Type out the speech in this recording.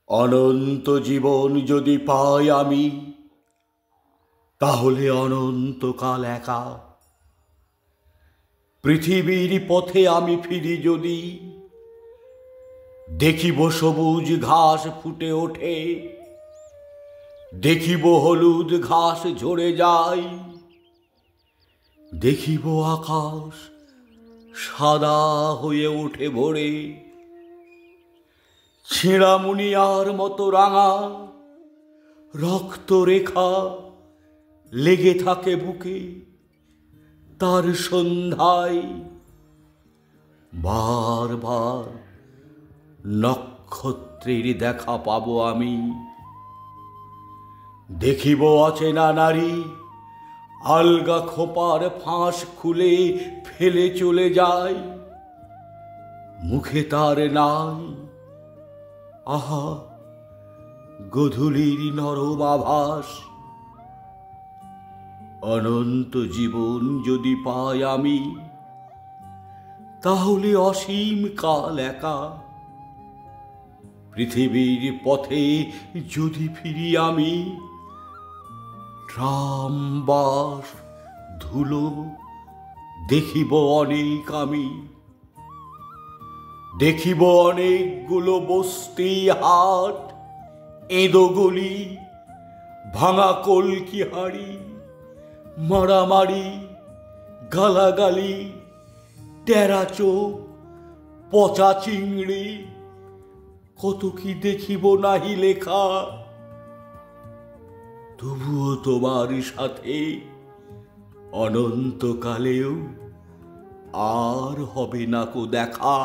অনন্ত জীবন যদি পাই আমি, তাহলে অনন্তকাল একা। পৃথিবীর পথে আমি ফিরি যদি, দেখিব সবুজ ঘাস ফুটে ওঠে, দেখিব হলুদ ঘাস ঝরে যায়, দেখিব আকাশ সাদা হয়ে ওঠে ভোরে। ছেঁড়া মুনিয়ার মতো রাঙা রক্ত রেখা লেগে থাকে বুকে, তার সন্ধ্যায় বারবার নক্ষত্রের দেখা পাবো আমি। দেখিব অচেনা নারী আলগা খোপার ফাঁস খুলে ফেলে চলে যায়, মুখে তার নাই আহা গধূলির নরম আভাস। অনন্ত জীবন যদি পাই আমি, তাহলে অসীম কাল একা। পৃথিবীর পথে যদি ফিরি আমি, ট্রাম বাস ধুলো দেখিব অনেক আমি। দেখিব অনেকগুলো বস্তি হাট, এঁদো গলি, ভাঙা কলকি হাড়ি, মারামারি, গালাগালি, টেরা চোখ, পচা চিংড়ি, কত কি দেখিব নাহি লেখা। তবুও তোমার সাথে অনন্তকালেও আর হবে না কো দেখা।